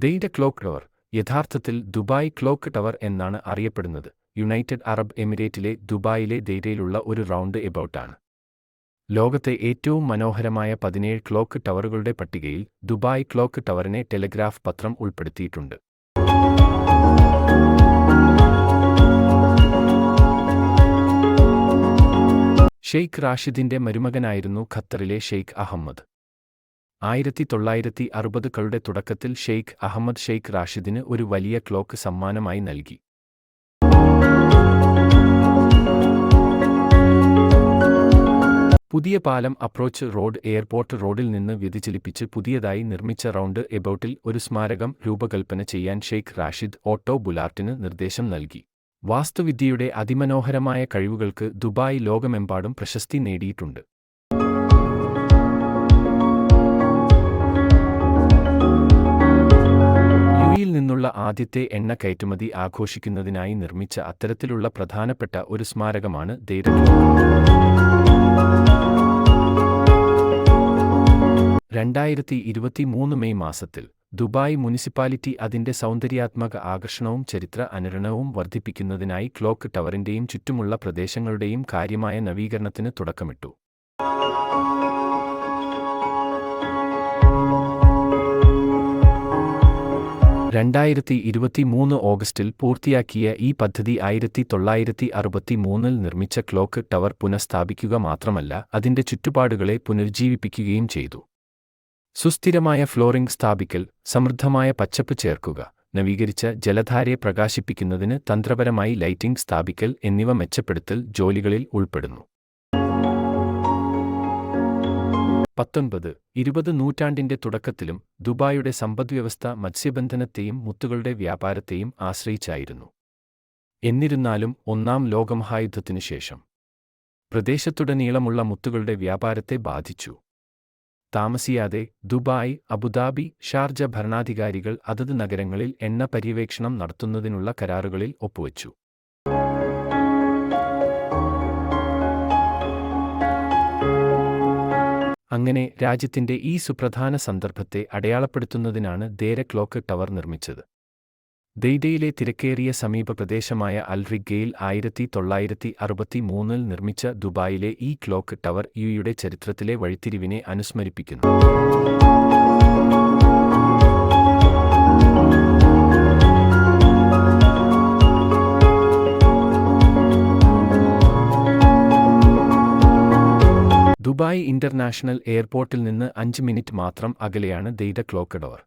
ദെയ്ഡ clock tower യഥാർത്ഥത്തിൽ Dubai clock tower എന്നാണ് അറിയപ്പെടുന്നത്. യുണൈറ്റഡ് അറബ് എമിറേറ്റിലെ ദുബായിലെ ദെയ്ഡയിലുള്ള ഒരു റൗണ്ട് എബൌട്ടാണ്. ലോകത്തെ ഏറ്റവും മനോഹരമായ 17 ക്ലോക്ക് ടവറുകളുടെ പട്ടികയിൽ ദുബായ് ക്ലോക്ക് ടവറിനെ ടെലഗ്രാഫ് പത്രം ഉൾപ്പെടുത്തിയിട്ടുണ്ട്. ഷെയ്ഖ് റാഷിദിന്റെ മരുമകനായിരുന്നു ഖത്തറിലെ ഷെയ്ഖ് അഹമ്മദ്. 1960കളുടെ തുടക്കത്തിൽ ഷെയ്ഖ് അഹമ്മദ് ഷെയ്ഖ് റാഷിദിന് ഒരു വലിയ ക്ലോക്ക് സമ്മാനമായി നൽകി. പുതിയ പാലം അപ്രോച്ച് റോഡ് എയർപോർട്ട് റോഡിൽ നിന്ന് വ്യതിചലിപ്പിച്ച് പുതിയതായി നിർമ്മിച്ച റൗണ്ട് എബൌട്ടിൽ ഒരു സ്മാരകം രൂപകൽപ്പന ചെയ്യാൻ ഷെയ്ഖ് റാഷിദ് ഓട്ടോ ബുലാർട്ടിന് നിർദ്ദേശം നൽകി. വാസ്തുവിദ്യയുടെ അതിമനോഹരമായ കഴിവുകൾക്ക് ദുബായ് ലോകമെമ്പാടും പ്രശസ്തി നേടിയിട്ടുണ്ട്. യുഎഇയിൽ നിന്നുള്ള ആദ്യത്തെ എണ്ണ കയറ്റുമതി ആഘോഷിക്കുന്നതിനായി നിർമ്മിച്ച അത്തരത്തിലുള്ള പ്രധാനപ്പെട്ട ഒരു സ്മാരകമാണ് ദെയ്ഡ ക്ലോക്ക്. 2023 മെയ് മാസത്തിൽ ദുബായ് മുനിസിപ്പാലിറ്റി അതിന്റെ സൗന്ദര്യാത്മക ആകർഷണവും ചരിത്ര അനുരണനവും വർദ്ധിപ്പിക്കുന്നതിനായി ക്ലോക്ക് ടവറിന്റെയും ചുറ്റുമുള്ള പ്രദേശങ്ങളുടെയും കാര്യമായ നവീകരണത്തിന് തുടക്കമിട്ടു. ഓഗസ്റ്റിൽ പൂർത്തിയാക്കിയ ഈ പദ്ധതി 1963 നിർമ്മിച്ച ക്ലോക്ക് ടവർ പുനഃസ്ഥാപിക്കുക മാത്രമല്ല, അതിന്റെ ചുറ്റുപാടുകളെ പുനരുജ്ജീവിപ്പിക്കുകയും ചെയ്തു. സുസ്ഥിരമായ ഫ്ലോറിംഗ് സ്ഥാപിക്കൽ, സമൃദ്ധമായ പച്ചപ്പ് ചേർക്കുക, നവീകരിച്ച ജലധാരയെ പ്രകാശിപ്പിക്കുന്നതിന് തന്ത്രപരമായി ലൈറ്റിംഗ് സ്ഥാപിക്കൽ എന്നിവ മെച്ചപ്പെടുത്തൽ ജോലികളിൽ ഉൾപ്പെടുന്നു. 19-20 നൂറ്റാണ്ടിന്റെ തുടക്കത്തിലും ദുബായിയുടെ സമ്പദ്വ്യവസ്ഥ മത്സ്യബന്ധനത്തെയും മുത്തുകളുടെ വ്യാപാരത്തെയും ആശ്രയിച്ചായിരുന്നു. എന്നിരുന്നാലും ഒന്നാം ലോകമഹായുദ്ധത്തിനു ശേഷം പ്രദേശത്തുടനീളമുള്ള മുത്തുകളുടെ വ്യാപാരത്തെ ബാധിച്ചു. താമസിയാതെ ദുബായ്, അബുദാബി, ഷാർജ ഭരണാധികാരികൾ അതത് നഗരങ്ങളിൽ എണ്ണ പര്യവേക്ഷണം നടത്തുന്നതിനുള്ള കരാറുകളിൽ ഒപ്പുവച്ചു. അങ്ങനെ രാജ്യത്തിന്റെ ഈ സുപ്രധാന സന്ദർഭത്തെ അടയാളപ്പെടുത്തുന്നതിനാണ് ദെയ്ഡ ക്ലോക്ക് ടവർ നിർമ്മിച്ചത്. ദെയ്ഡയിലെ തിരക്കേറിയ സമീപ പ്രദേശമായ അൽ റിഗ്ഗയിൽ 1963 നിർമ്മിച്ച ദുബായിലെ ഈ ക്ലോക്ക് ടവർ യുഎഇയുടെ ചരിത്രത്തിലെ വഴിത്തിരിവിനെ അനുസ്മരിപ്പിക്കുന്നു. ദുബായ് ഇന്റർനാഷണൽ എയർപോർട്ടിൽ നിന്ന് 5 മിനിറ്റ് മാത്രം അകലെയാണ് ദെയ്ഡ ക്ലോക്ക് ടവർ.